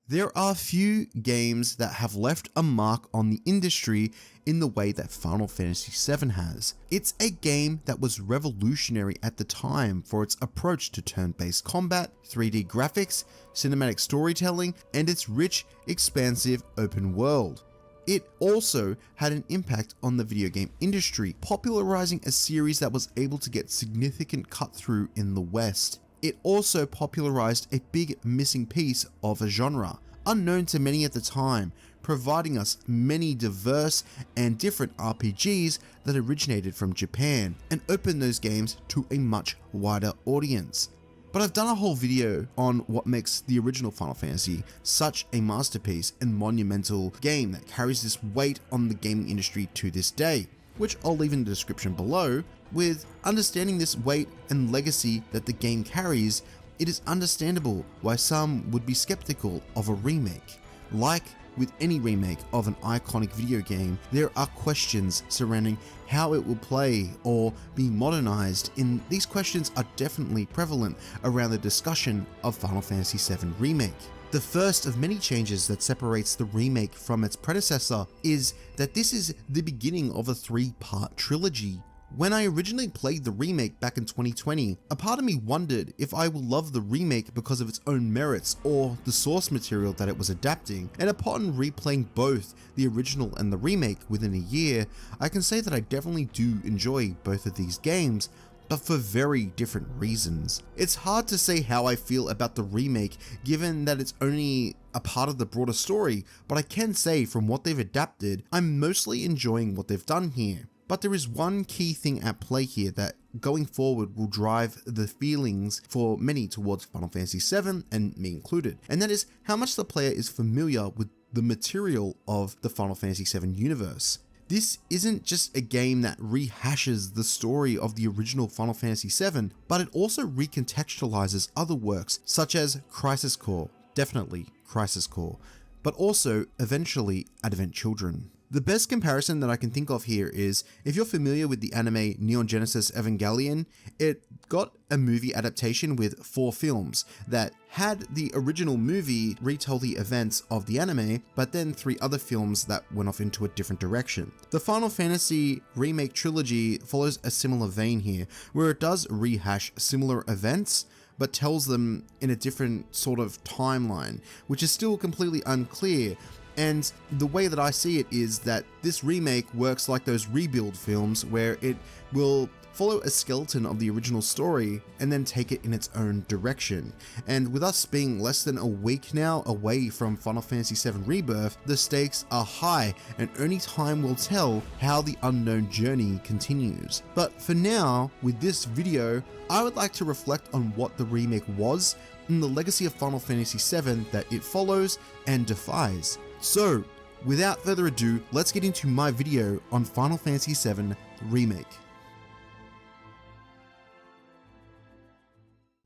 There are few games that have left a mark on the industry in the way that Final Fantasy VII has. It's a game that was revolutionary at the time for its approach to turn-based combat, 3D graphics, cinematic storytelling, and its rich, expansive open world. It also had an impact on the video game industry, popularizing a series that was able to get significant cut-through in the West. It also popularized a big missing piece of a genre, unknown to many at the time, providing us many diverse and different RPGs that originated from Japan and opened those games to a much wider audience. But I've done a whole video on what makes the original Final Fantasy such a masterpiece and monumental game that carries this weight on the gaming industry to this day, which I'll leave in the description below. With understanding this weight and legacy that the game carries, it is understandable why some would be skeptical of a remake. Like with any remake of an iconic video game, there are questions surrounding how it will play or be modernized, and these questions are definitely prevalent around the discussion of Final Fantasy VII Remake. The first of many changes that separates the remake from its predecessor is that this is the beginning of a 3-part trilogy. When I originally played the remake back in 2020, a part of me wondered if I will love the remake because of its own merits or the source material that it was adapting, and upon replaying both the original and the remake within a year, I can say that I definitely do enjoy both of these games, but for very different reasons. It's hard to say how I feel about the remake given that it's only a part of the broader story, but I can say from what they've adapted, I'm mostly enjoying what they've done here. But there is one key thing at play here that going forward will drive the feelings for many towards Final Fantasy VII, and me included, and that is how much the player is familiar with the material of the Final Fantasy VII universe. This isn't just a game that rehashes the story of the original Final Fantasy VII, but it also recontextualizes other works such as Crisis Core, definitely Crisis Core, but also eventually Advent Children. The best comparison that I can think of here is, if you're familiar with the anime Neon Genesis Evangelion, it got a movie adaptation with 4 films that had the original movie retell the events of the anime, but then 3 other films that went off into a different direction. The Final Fantasy Remake trilogy follows a similar vein here, where it does rehash similar events, but tells them in a different sort of timeline, which is still completely unclear. And the way that I see it is that this remake works like those rebuild films where it will follow a skeleton of the original story and then take it in its own direction. And with us being less than a week now away from Final Fantasy VII Rebirth, the stakes are high and only time will tell how the unknown journey continues. But for now, with this video, I would like to reflect on what the remake was and the legacy of Final Fantasy VII that it follows and defies. So, without further ado, let's get into my video on Final Fantasy VII Remake.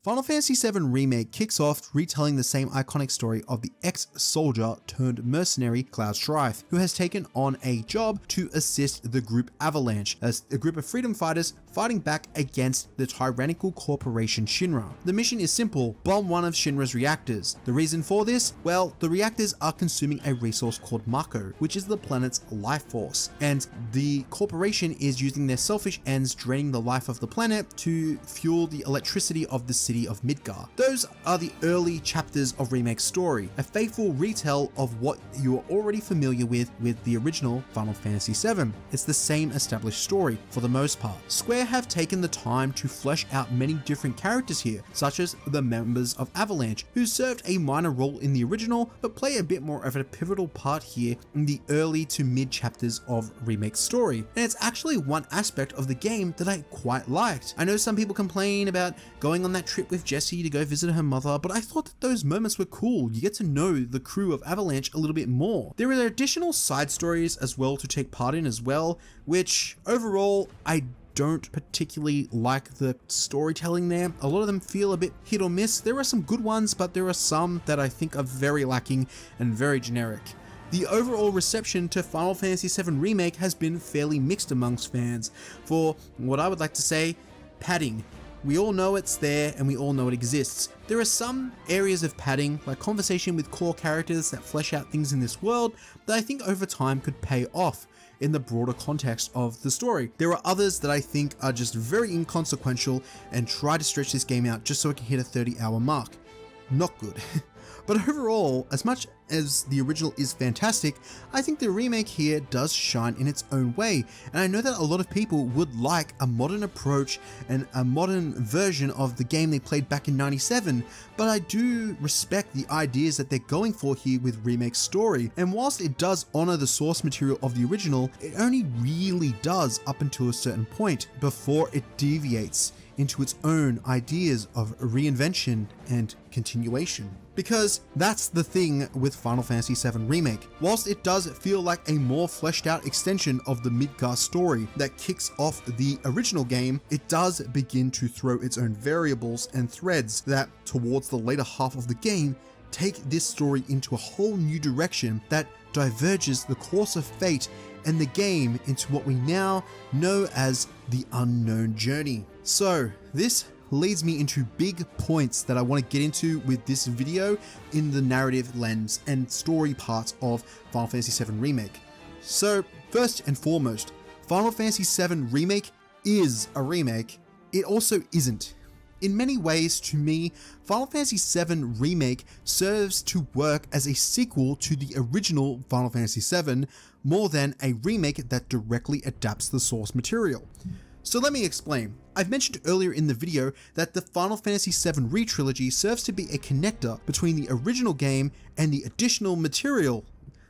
Final Fantasy VII Remake kicks off retelling the same iconic story of the ex-soldier turned mercenary Cloud Strife, who has taken on a job to assist the group Avalanche, as a group of freedom fighters fighting back against the tyrannical corporation Shinra. The mission is simple: bomb one of Shinra's reactors. The reason for this? Well, the reactors are consuming a resource called Mako, which is the planet's life force, and the corporation is using their selfish ends draining the life of the planet to fuel the electricity of the city of Midgar. Those are the early chapters of Remake's story, a faithful retell of what you are already familiar with the original Final Fantasy VII. It's the same established story for the most part. Square have taken the time to flesh out many different characters here, such as the members of Avalanche, who served a minor role in the original but play a bit more of a pivotal part here in the early to mid chapters of Remake's story. And it's actually one aspect of the game that I quite liked. I know some people complain about going on that trip with Jessie to go visit her mother, but I thought that those moments were cool. You get to know the crew of Avalanche a little bit more. There are additional side stories as well to take part in as well, which overall I don't particularly like the storytelling there. A lot of them feel a bit hit or miss. There are some good ones, but there are some that I think are very lacking and very generic. The overall reception to Final Fantasy VII Remake has been fairly mixed amongst fans for what I would like to say padding. We all know it's there and we all know it exists. There are some areas of padding, like conversation with core characters that flesh out things in this world, that I think over time could pay off in the broader context of the story. There are others that I think are just very inconsequential and try to stretch this game out just so it can hit a 30-hour mark. Not good. But overall, as much as the original is fantastic, I think the remake here does shine in its own way, and I know that a lot of people would like a modern approach and a modern version of the game they played back in '97, but I do respect the ideas that they're going for here with Remake's story, and whilst it does honor the source material of the original, it only really does up until a certain point before it deviates into its own ideas of reinvention and continuation. Because that's the thing with Final Fantasy VII Remake. Whilst it does feel like a more fleshed out extension of the Midgar story that kicks off the original game, it does begin to throw its own variables and threads that, towards the later half of the game, take this story into a whole new direction that diverges the course of fate and the game into what we now know as the unknown journey. So this leads me into big points that I want to get into with this video in the narrative lens and story parts of Final Fantasy VII Remake. So first and foremost, Final Fantasy VII Remake is a remake. It also isn't. In many ways, to me, Final Fantasy VII Remake serves to work as a sequel to the original Final Fantasy VII more than a remake that directly adapts the source material. So let me explain. I've mentioned earlier in the video that the Final Fantasy VII Re-trilogy serves to be a connector between the original game and the additional material,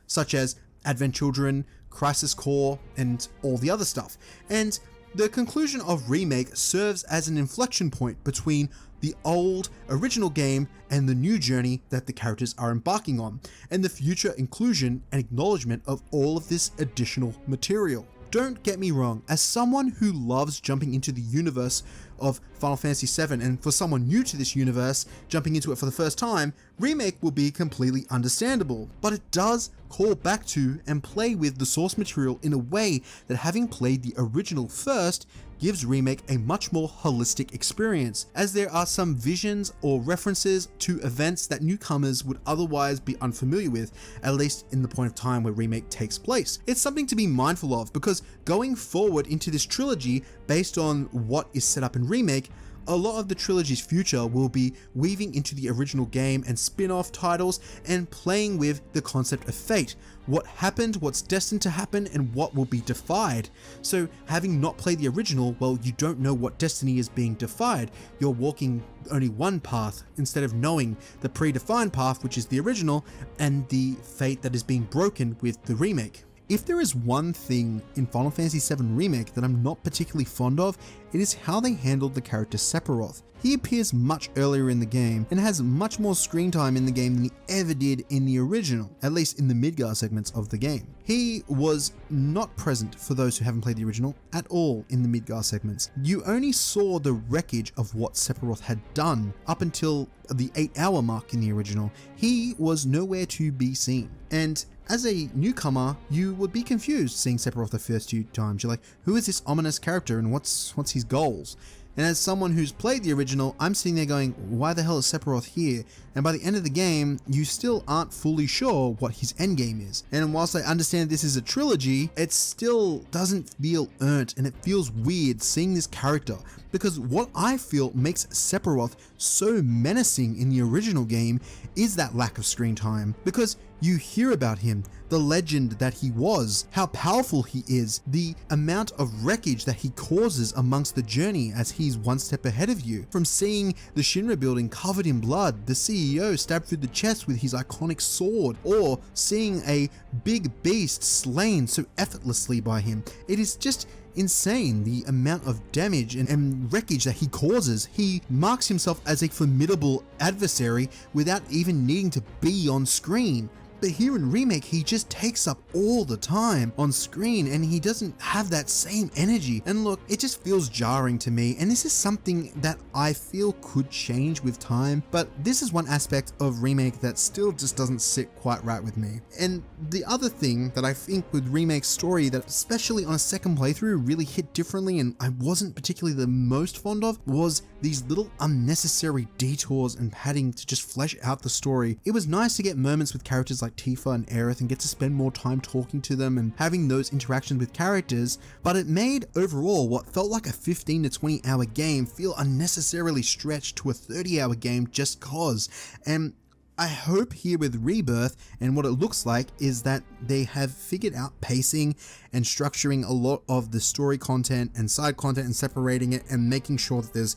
such as Advent Children, Crisis Core, and all the other stuff. And the conclusion of Remake serves as an inflection point between the old original game and the new journey that the characters are embarking on, and the future inclusion and acknowledgement of all of this additional material. Don't get me wrong, as someone who loves jumping into the universe of Final Fantasy VII, and for someone new to this universe, jumping into it for the first time, Remake will be completely understandable, but it does call back to and play with the source material in a way that, having played the original first, gives Remake a much more holistic experience, as there are some visions or references to events that newcomers would otherwise be unfamiliar with, at least in the point of time where Remake takes place. It's something to be mindful of, because going forward into this trilogy, based on what is set up in Remake, a lot of the trilogy's future will be weaving into the original game and spin-off titles and playing with the concept of fate. What happened, what's destined to happen, and what will be defied. So having not played the original, well, you don't know what destiny is being defied. You're walking only one path instead of knowing the predefined path, which is the original, and the fate that is being broken with the remake. If there is one thing in Final Fantasy VII Remake that I'm not particularly fond of, it is how they handled the character Sephiroth. He appears much earlier in the game and has much more screen time in the game than he ever did in the original, at least in the Midgar segments of the game. He was not present, for those who haven't played the original, at all in the Midgar segments. You only saw the wreckage of what Sephiroth had done up until the 8-hour mark in the original. He was nowhere to be seen. And as a newcomer, you would be confused seeing Sephiroth the first few times. You're like, who is this ominous character and what's his goals? And as someone who's played the original, I'm sitting there going, why the hell is Sephiroth here? And by the end of the game, you still aren't fully sure what his endgame is. And whilst I understand this is a trilogy, it still doesn't feel earned, and it feels weird seeing this character, because what I feel makes Sephiroth so menacing in the original game is that lack of screen time, because you hear about him, the legend that he was, how powerful he is, the amount of wreckage that he causes amongst the journey as he's one step ahead of you. From seeing the Shinra building covered in blood, the CEO stabbed through the chest with his iconic sword, or seeing a big beast slain so effortlessly by him. It is just insane the amount of damage and wreckage that he causes. He marks himself as a formidable adversary without even needing to be on screen. But here in Remake, he just takes up all the time on screen and he doesn't have that same energy. And look, it just feels jarring to me, and this is something that I feel could change with time, but this is one aspect of Remake that still just doesn't sit quite right with me. And the other thing that I think with Remake's story that, especially on a second playthrough, really hit differently and I wasn't particularly the most fond of, was these little unnecessary detours and padding to just flesh out the story. It was nice to get moments with characters like Tifa and Aerith and get to spend more time talking to them and having those interactions with characters, but it made overall what felt like a 15 to 20 hour game feel unnecessarily stretched to a 30-hour game just cause. And I hope here with Rebirth and what it looks like is that they have figured out pacing and structuring a lot of the story content and side content and separating it and making sure that there's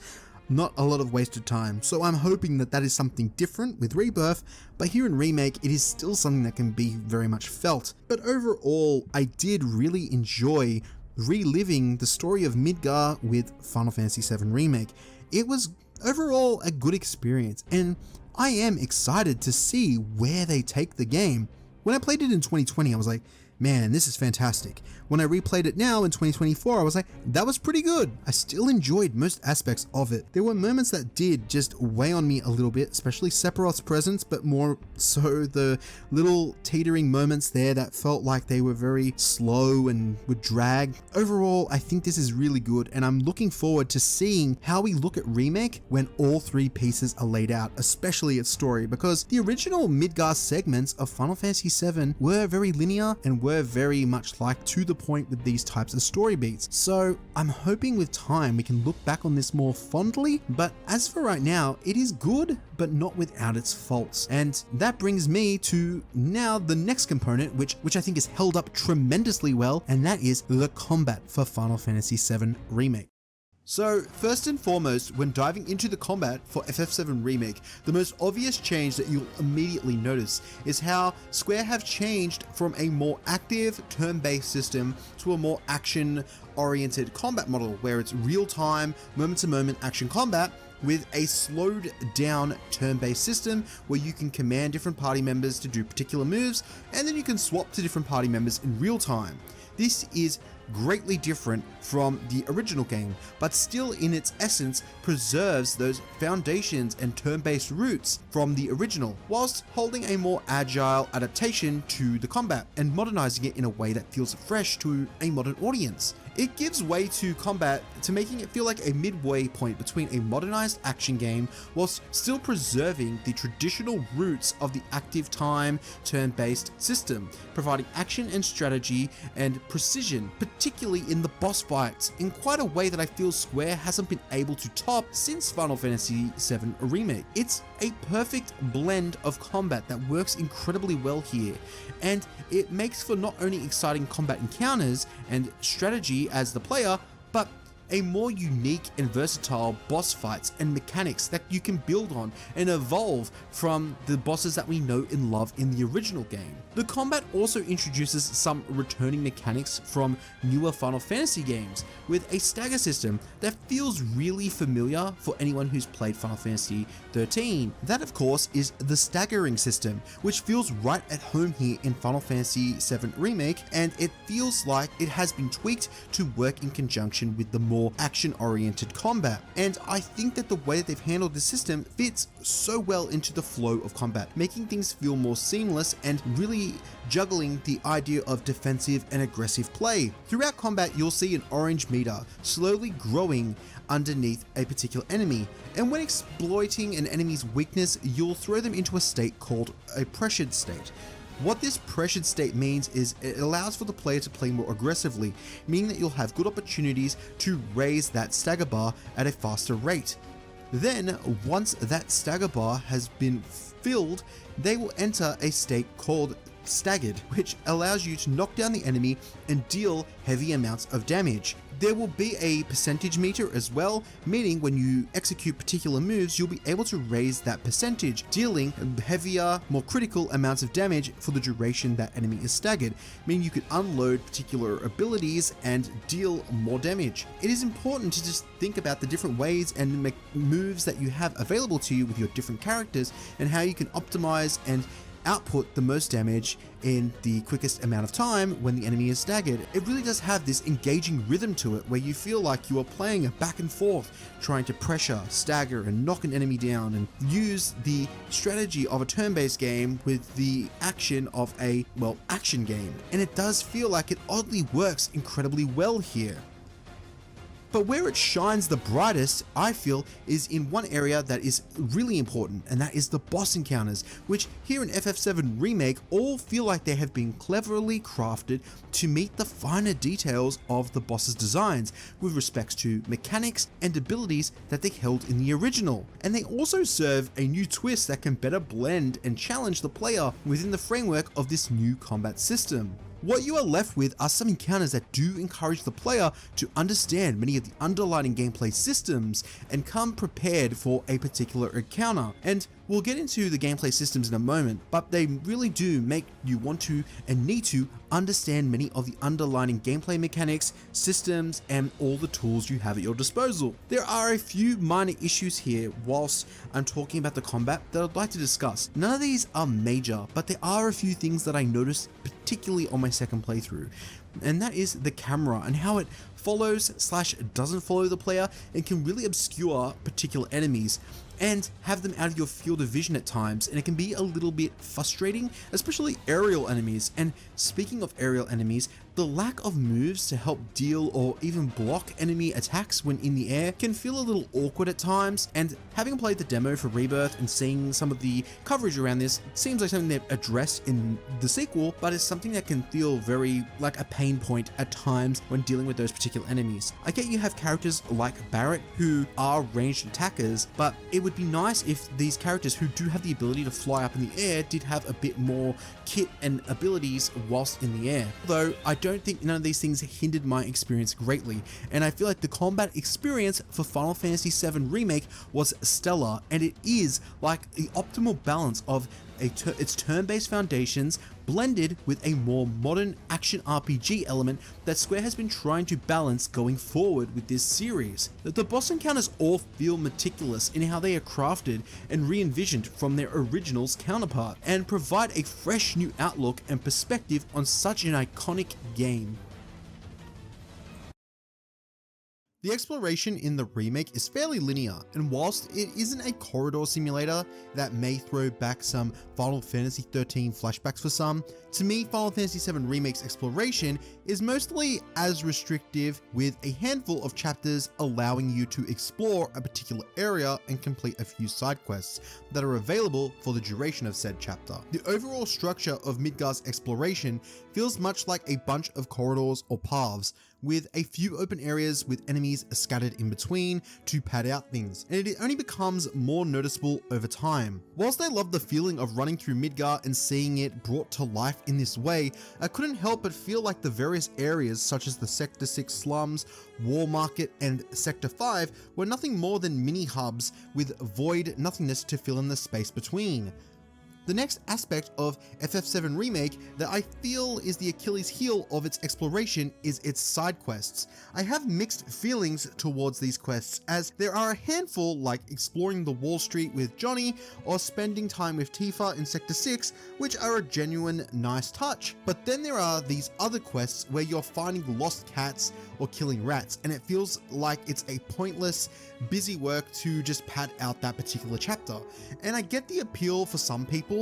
not a lot of wasted time. So I'm hoping that that is something different with Rebirth, but here in Remake it is still something that can be very much felt. But overall, I did really enjoy reliving the story of Midgar with Final Fantasy VII Remake. It was overall a good experience, and I am excited to see where they take the game. When I played it in 2020, I was like, man, this is fantastic. When I replayed it now in 2024, I was like, that was pretty good. I still enjoyed most aspects of it. There were moments that did just weigh on me a little bit, especially Sephiroth's presence, but more so the little teetering moments there that felt like they were very slow and would drag. Overall, I think this is really good, and I'm looking forward to seeing how we look at Remake when all three pieces are laid out, especially its story, because the original Midgar segments of Final Fantasy VII were very linear and were very much like to the point with these types of story beats. So I'm hoping with time we can look back on this more fondly, but as for right now, it is good, but not without its faults. And that brings me to now the next component, which I think is held up tremendously well, and that is the combat for Final Fantasy VII Remake. So first and foremost, when diving into the combat for FF7 Remake, the most obvious change that you'll immediately notice is how Square have changed from a more active turn-based system to a more action-oriented combat model, where it's real-time, moment-to-moment action combat with a slowed down turn-based system where you can command different party members to do particular moves, and then you can swap to different party members in real time. This is greatly different from the original game, but still in its essence preserves those foundations and turn-based roots from the original, whilst holding a more agile adaptation to the combat and modernizing it in a way that feels fresh to a modern audience. It gives way to combat to making it feel like a midway point between a modernized action game whilst still preserving the traditional roots of the active time turn-based system, providing action and strategy and precision, particularly in the boss fights, in quite a way that I feel Square hasn't been able to top since Final Fantasy VII Remake. It's a perfect blend of combat that works incredibly well here, and it makes for not only exciting combat encounters and strategy as the player, but a more unique and versatile boss fights and mechanics that you can build on and evolve from the bosses that we know and love in the original game. The combat also introduces some returning mechanics from newer Final Fantasy games, with a stagger system that feels really familiar for anyone who's played Final Fantasy XIII. That of course is the staggering system, which feels right at home here in Final Fantasy VII Remake, and it feels like it has been tweaked to work in conjunction with the more action-oriented combat. And I think that the way that they've handled the system fits so well into the flow of combat, making things feel more seamless and really juggling the idea of defensive and aggressive play. Throughout combat, you'll see an orange meter slowly growing underneath a particular enemy, and when exploiting an enemy's weakness, you'll throw them into a state called a pressured state. What this pressured state means is it allows for the player to play more aggressively, meaning that you'll have good opportunities to raise that stagger bar at a faster rate. Then, once that stagger bar has been filled, they will enter a state called staggered, which allows you to knock down the enemy and deal heavy amounts of damage. There will be a percentage meter as well, meaning when you execute particular moves, you'll be able to raise that percentage, dealing heavier, more critical amounts of damage for the duration that enemy is staggered, meaning you could unload particular abilities and deal more damage. It is important to just think about the different ways and moves that you have available to you with your different characters and how you can optimize and output the most damage in the quickest amount of time when the enemy is staggered. It really does have this engaging rhythm to it where you feel like you are playing a back and forth, trying to pressure, stagger, and knock an enemy down, and use the strategy of a turn-based game with the action of a, well, action game. And it does feel like it oddly works incredibly well here. But where it shines the brightest, I feel, is in one area that is really important, and that is the boss encounters, which here in FF7 Remake all feel like they have been cleverly crafted to meet the finer details of the boss's designs with respects to mechanics and abilities that they held in the original. And they also serve a new twist that can better blend and challenge the player within the framework of this new combat system. What you are left with are some encounters that do encourage the player to understand many of the underlying gameplay systems and come prepared for a particular encounter. And we'll get into the gameplay systems in a moment, but they really do make you want to and need to understand many of the underlying gameplay mechanics, systems, and all the tools you have at your disposal. There are a few minor issues here whilst I'm talking about the combat that I'd like to discuss. None of these are major, but there are a few things that I noticed particularly on my second playthrough, and that is the camera and how it follows / doesn't follow the player and can really obscure particular enemies and have them out of your field of vision at times, and it can be a little bit frustrating, especially aerial enemies. And speaking of aerial enemies, the lack of moves to help deal or even block enemy attacks when in the air can feel a little awkward at times, and having played the demo for Rebirth and seeing some of the coverage around this, it seems like something they've addressed in the sequel, but it's something that can feel very like a pain point at times when dealing with those particular enemies. I get you have characters like Barrett who are ranged attackers, but it would be nice if these characters who do have the ability to fly up in the air did have a bit more kit and abilities whilst in the air. Though I don't think none of these things hindered my experience greatly, and I feel like the combat experience for Final Fantasy VII Remake was stellar, and it is like the optimal balance of its turn-based foundations blended with a more modern action RPG element that Square has been trying to balance going forward with this series. The boss encounters all feel meticulous in how they are crafted and re-envisioned from their original's counterpart, and provide a fresh new outlook and perspective on such an iconic game. The exploration in the remake is fairly linear, and whilst it isn't a corridor simulator that may throw back some Final Fantasy XIII flashbacks for some, to me Final Fantasy VII Remake's exploration is mostly as restrictive, with a handful of chapters allowing you to explore a particular area and complete a few side quests that are available for the duration of said chapter. The overall structure of Midgar's exploration feels much like a bunch of corridors or paths, with a few open areas with enemies scattered in between to pad out things, and it only becomes more noticeable over time. Whilst I love the feeling of running through Midgar and seeing it brought to life in this way, I couldn't help but feel like the various areas such as the Sector 6 slums, War Market, and Sector 5 were nothing more than mini hubs with void nothingness to fill in the space between. The next aspect of FF7 Remake that I feel is the Achilles heel of its exploration is its side quests. I have mixed feelings towards these quests, as there are a handful like exploring the Wall Street with Johnny or spending time with Tifa in Sector 6, which are a genuine nice touch. But then there are these other quests where you're finding lost cats or killing rats, and it feels like it's a pointless, busy work to just pad out that particular chapter. And I get the appeal for some people,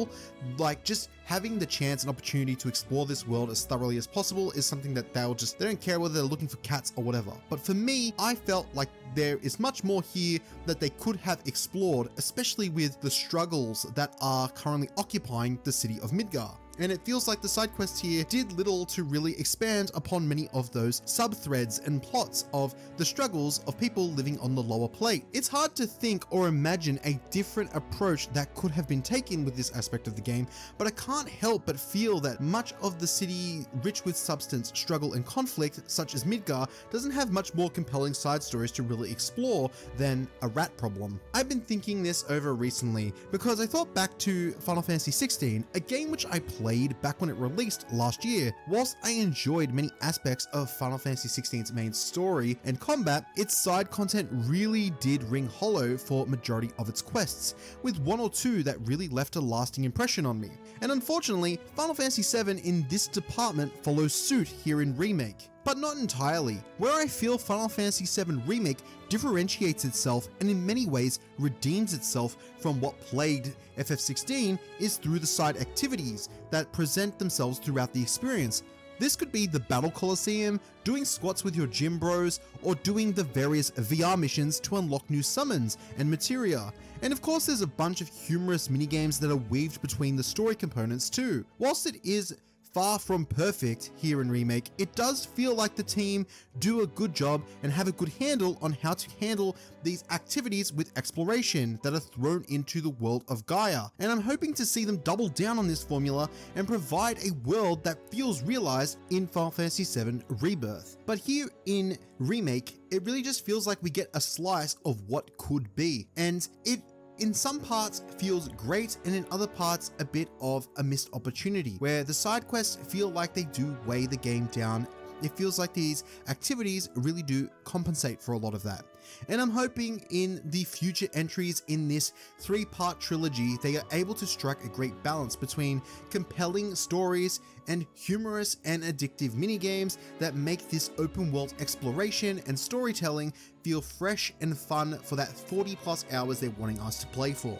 like just having the chance and opportunity to explore this world as thoroughly as possible is something that they don't care whether they're looking for cats or whatever. But for me, I felt like there is much more here that they could have explored, especially with the struggles that are currently occupying the city of Midgar. And it feels like the side quests here did little to really expand upon many of those sub-threads and plots of the struggles of people living on the lower plate. It's hard to think or imagine a different approach that could have been taken with this aspect of the game, but I can't help but feel that much of the city rich with substance, struggle, and conflict, such as Midgar, doesn't have much more compelling side stories to really explore than a rat problem. I've been thinking this over recently because I thought back to Final Fantasy XVI, a game which I played back when it released last year. Whilst I enjoyed many aspects of Final Fantasy XVI's main story and combat, its side content really did ring hollow for majority of its quests, with one or two that really left a lasting impression on me. And unfortunately, Final Fantasy VII in this department follows suit here in Remake. But not entirely. Where I feel Final Fantasy VII Remake differentiates itself and in many ways redeems itself from what plagued FF16 is through the side activities that present themselves throughout the experience. This could be the Battle Coliseum, doing squats with your gym bros, or doing the various VR missions to unlock new summons and materia. And of course there's a bunch of humorous minigames that are weaved between the story components too. Whilst it is far from perfect here in Remake, it does feel like the team do a good job and have a good handle on how to handle these activities with exploration that are thrown into the world of Gaia. And I'm hoping to see them double down on this formula and provide a world that feels realized in Final Fantasy VII Rebirth. But here in Remake, it really just feels like we get a slice of what could be. And it in some parts feels great, and in other parts a bit of a missed opportunity, where the side quests feel like they do weigh the game down. It feels like these activities really do compensate for a lot of that. And I'm hoping in the future entries in this 3-part trilogy, they are able to strike a great balance between compelling stories and humorous and addictive minigames that make this open world exploration and storytelling feel fresh and fun for that 40+ hours they're wanting us to play for.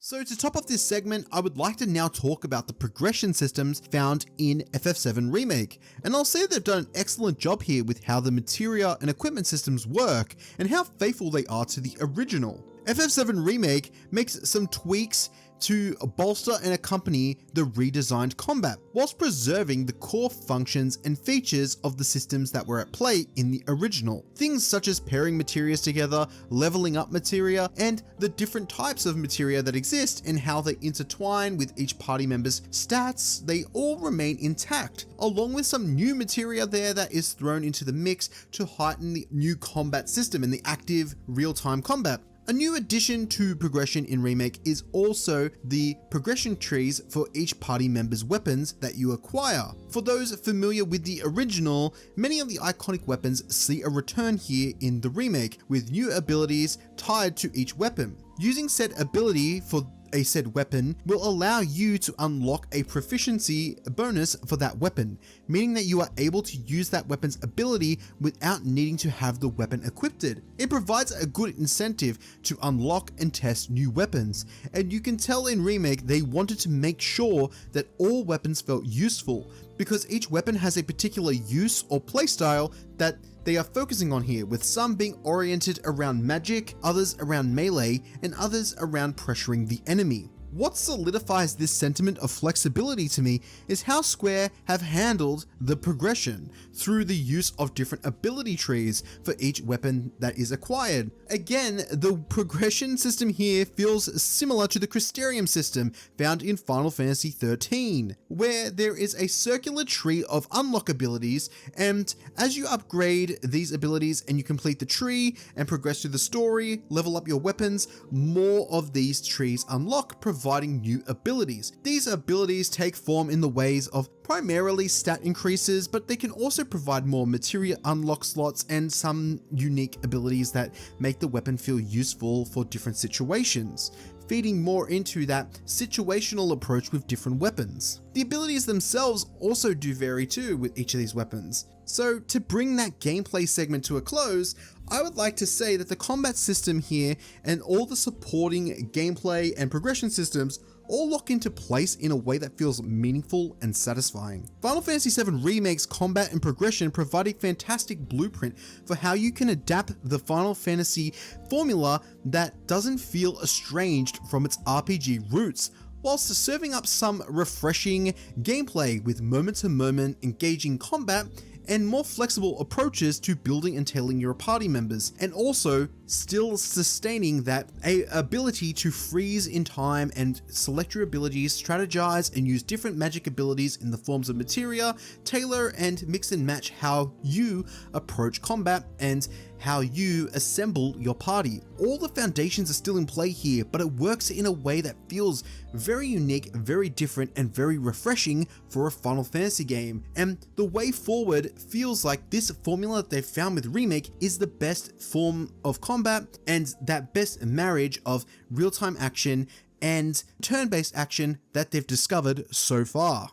So to top off this segment, I would like to now talk about the progression systems found in FF7 Remake, and I'll say they've done an excellent job here with how the materia and equipment systems work and how faithful they are to the original. FF7 Remake makes some tweaks to bolster and accompany the redesigned combat, whilst preserving the core functions and features of the systems that were at play in the original. Things such as pairing materias together, leveling up materia, and the different types of materia that exist and how they intertwine with each party member's stats, they all remain intact, along with some new materia there that is thrown into the mix to heighten the new combat system and the active real-time combat. A new addition to progression in Remake is also the progression trees for each party member's weapons that you acquire. For those familiar with the original, many of the iconic weapons see a return here in the Remake, with new abilities tied to each weapon. Using said ability for a said weapon will allow you to unlock a proficiency bonus for that weapon, meaning that you are able to use that weapon's ability without needing to have the weapon equipped. It provides a good incentive to unlock and test new weapons, and you can tell in Remake they wanted to make sure that all weapons felt useful, because each weapon has a particular use or playstyle that they are focusing on here, with some being oriented around magic, others around melee, and others around pressuring the enemy. What solidifies this sentiment of flexibility to me is how Square have handled the progression through the use of different ability trees for each weapon that is acquired. Again, the progression system here feels similar to the Crystarium system found in Final Fantasy XIII, where there is a circular tree of unlock abilities, and as you upgrade these abilities and you complete the tree and progress through the story, level up your weapons, more of these trees unlock, providing new abilities. These abilities take form in the ways of primarily stat increases, but they can also provide more materia unlock slots and some unique abilities that make the weapon feel useful for different situations, feeding more into that situational approach with different weapons. The abilities themselves also do vary too with each of these weapons. So to bring that gameplay segment to a close, I would like to say that the combat system here and all the supporting gameplay and progression systems all lock into place in a way that feels meaningful and satisfying. Final Fantasy VII Remake's combat and progression provide a fantastic blueprint for how you can adapt the Final Fantasy formula that doesn't feel estranged from its RPG roots, whilst serving up some refreshing gameplay with moment-to-moment engaging combat and more flexible approaches to building and tailing your party members, and also still sustaining that ability to freeze in time and select your abilities, strategize and use different magic abilities in the forms of materia, tailor and mix and match how you approach combat and how you assemble your party. All the foundations are still in play here, but it works in a way that feels very unique, very different, and very refreshing for a Final Fantasy game. And the way forward feels like this formula that they've found with Remake is the best form of combat and that best marriage of real-time action and turn-based action that they've discovered so far.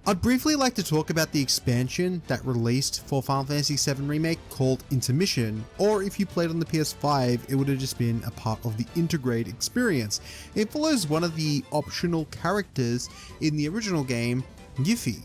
I'd briefly like to talk about the expansion that released for Final Fantasy VII Remake called Intermission, or if you played on the PS5, it would have just been a part of the Integrate experience. It follows one of the optional characters in the original game, Yuffie.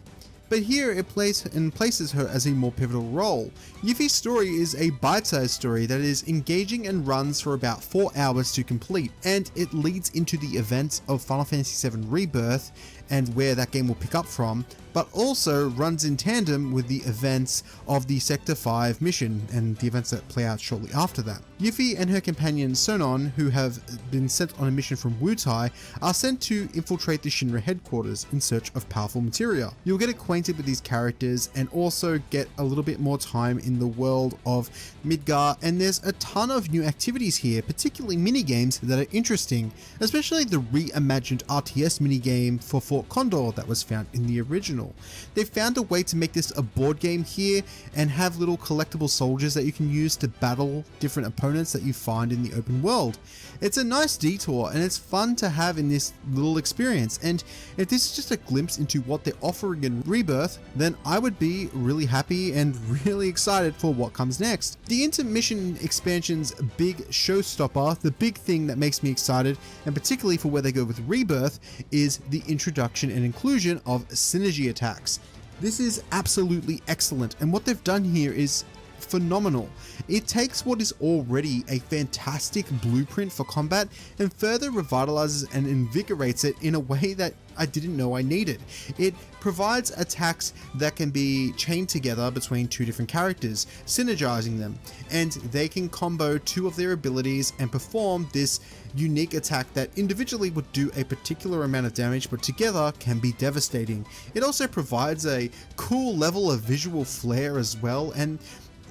But here it places her as a more pivotal role. Yuffie's story is a bite-sized story that is engaging and runs for about 4 hours to complete, and it leads into the events of Final Fantasy VII Rebirth and where that game will pick up from, but also runs in tandem with the events of the Sector 5 mission and the events that play out shortly after that. Yuffie and her companion Sonon, who have been sent on a mission from Wutai, are sent to infiltrate the Shinra headquarters in search of powerful materia. You'll get acquainted with these characters and also get a little bit more time in the world of Midgar, and there's a ton of new activities here, particularly minigames that are interesting, especially the reimagined RTS minigame for Fort Condor that was found in the original. They've found a way to make this a board game here and have little collectible soldiers that you can use to battle different opponents that you find in the open world. It's a nice detour and it's fun to have in this little experience, and if this is just a glimpse into what they're offering in Rebirth, then I would be really happy and really excited for what comes next. The Intermission expansion's big showstopper, the big thing that makes me excited, and particularly for where they go with Rebirth, is the introduction and inclusion of synergy attacks. This is absolutely excellent, and what they've done here is phenomenal. It takes what is already a fantastic blueprint for combat and further revitalizes and invigorates it in a way that I didn't know I needed. It provides attacks that can be chained together between two different characters, synergizing them, and they can combo two of their abilities and perform this unique attack that individually would do a particular amount of damage, but together can be devastating. It also provides a cool level of visual flair as well, and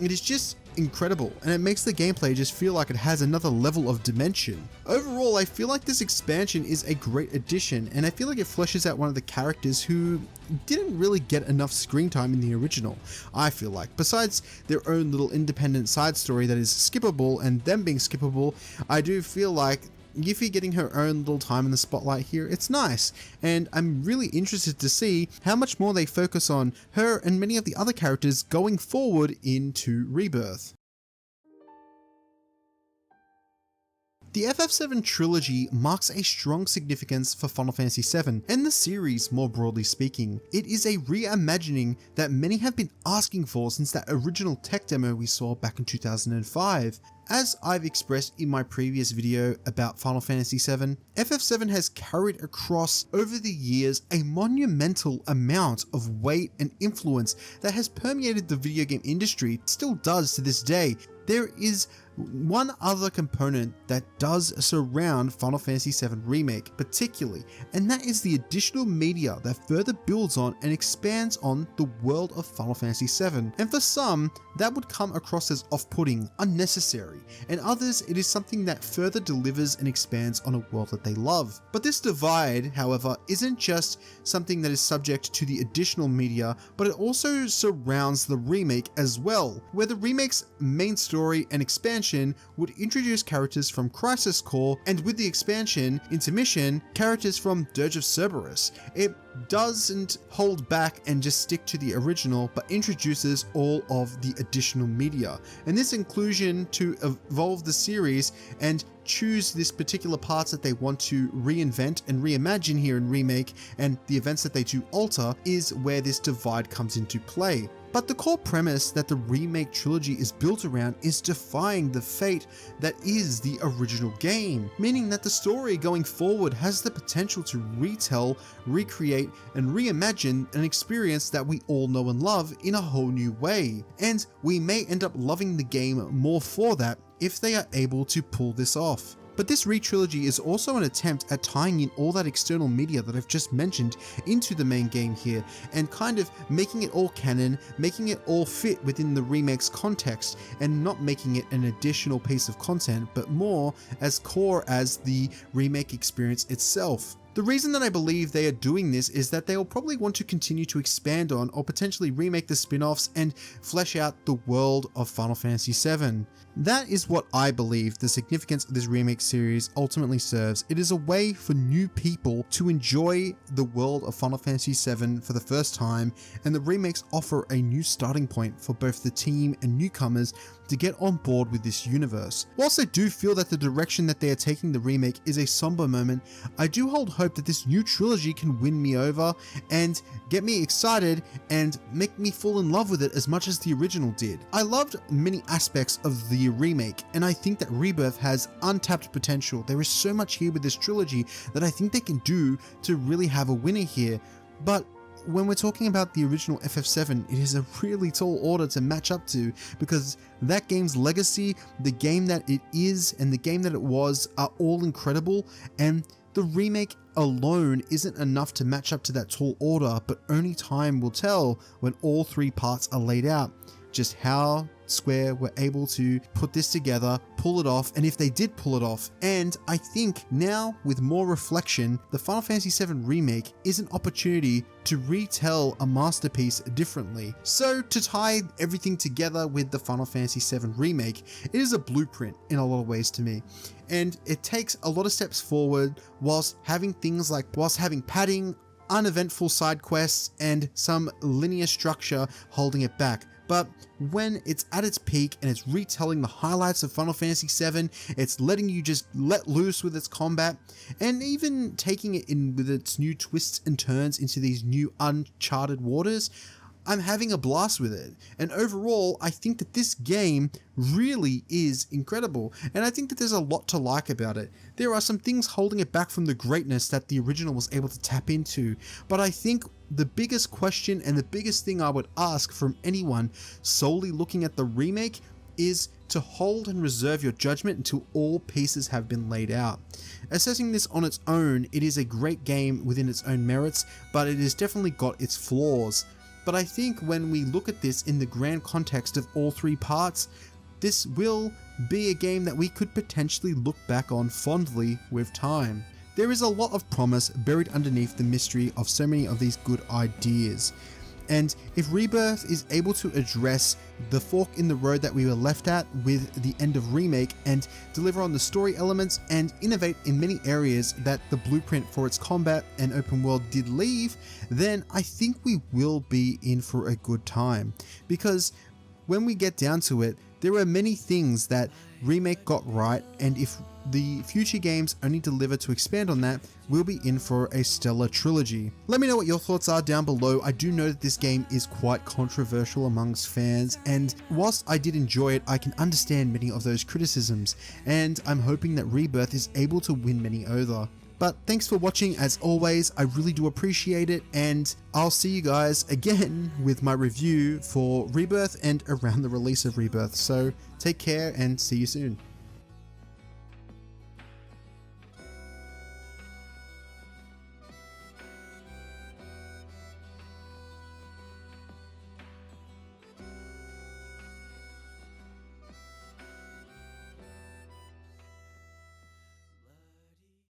it is just incredible, and it makes the gameplay just feel like it has another level of dimension. Overall, I feel like this expansion is a great addition, and I feel like it fleshes out one of the characters who didn't really get enough screen time in the original, I feel like. Besides their own little independent side story that is skippable and them being skippable, I do feel like Yuffie getting her own little time in the spotlight here, it's nice, and I'm really interested to see how much more they focus on her and many of the other characters going forward into Rebirth. The FF7 trilogy marks a strong significance for Final Fantasy VII and the series more broadly speaking. It is a reimagining that many have been asking for since that original tech demo we saw back in 2005. As I've expressed in my previous video about Final Fantasy VII, FF7 has carried across over the years a monumental amount of weight and influence that has permeated the video game industry, still does to this day. There is one other component that does surround Final Fantasy VII Remake particularly, and that is the additional media that further builds on and expands on the world of Final Fantasy VII. And for some, that would come across as off-putting, unnecessary, and others it is something that further delivers and expands on a world that they love. But this divide, however, isn't just something that is subject to the additional media, but it also surrounds the remake as well, where the remake's main story and expansion would introduce characters from Crisis Core, and with the expansion, Intermission, characters from Dirge of Cerberus. It doesn't hold back and just stick to the original, but introduces all of the additional media. And this inclusion to evolve the series and choose this particular parts that they want to reinvent and reimagine here in Remake, and the events that they do alter, is where this divide comes into play. But the core premise that the Remake trilogy is built around is defying the fate that is the original game, meaning that the story going forward has the potential to retell, recreate, and reimagine an experience that we all know and love in a whole new way. And we may end up loving the game more for that if they are able to pull this off. But this re-trilogy is also an attempt at tying in all that external media that I've just mentioned into the main game here, and kind of making it all canon, making it all fit within the remake's context, and not making it an additional piece of content, but more as core as the remake experience itself. The reason that I believe they are doing this is that they will probably want to continue to expand on or potentially remake the spin-offs and flesh out the world of Final Fantasy VII. That is what I believe the significance of this remake series ultimately serves. It is a way for new people to enjoy the world of Final Fantasy VII for the first time, and the remakes offer a new starting point for both the team and newcomers to get on board with this universe. Whilst I do feel that the direction that they are taking the remake is a somber moment, I do hold hope that this new trilogy can win me over and get me excited and make me fall in love with it as much as the original did. I loved many aspects of the remake, and I think that Rebirth has untapped potential. There is so much here with this trilogy that I think they can do to really have a winner here, but when we're talking about the original FF7, it is a really tall order to match up to, because that game's legacy, the game that it is, and the game that it was are all incredible, and the remake alone isn't enough to match up to that tall order, but only time will tell when all three parts are laid out just how Square were able to put this together, pull it off, and if they did pull it off. And I think now, with more reflection, the Final Fantasy VII Remake is an opportunity to retell a masterpiece differently. So to tie everything together with the Final Fantasy VII Remake, it is a blueprint in a lot of ways to me. And it takes a lot of steps forward whilst having padding, uneventful side quests, and some linear structure holding it back. But when it's at its peak and it's retelling the highlights of Final Fantasy VII, it's letting you just let loose with its combat, and even taking it in with its new twists and turns into these new uncharted waters, I'm having a blast with it. And overall, I think that this game really is incredible, and I think that there's a lot to like about it. There are some things holding it back from the greatness that the original was able to tap into, but I think the biggest question and the biggest thing I would ask from anyone solely looking at the remake is to hold and reserve your judgment until all pieces have been laid out. Assessing this on its own, it is a great game within its own merits, but it has definitely got its flaws. But I think when we look at this in the grand context of all three parts, this will be a game that we could potentially look back on fondly with time. There is a lot of promise buried underneath the mystery of so many of these good ideas. And if Rebirth is able to address the fork in the road that we were left at with the end of Remake and deliver on the story elements and innovate in many areas that the blueprint for its combat and open world did leave, then I think we will be in for a good time. Because when we get down to it, there are many things that Remake got right, and if the future games only deliver to expand on that, we'll be in for a stellar trilogy. Let me know what your thoughts are down below. I do know that this game is quite controversial amongst fans, and whilst I did enjoy it, I can understand many of those criticisms, and I'm hoping that Rebirth is able to win many over. But thanks for watching as always, I really do appreciate it, and I'll see you guys again with my review for Rebirth and around the release of Rebirth. So take care and see you soon.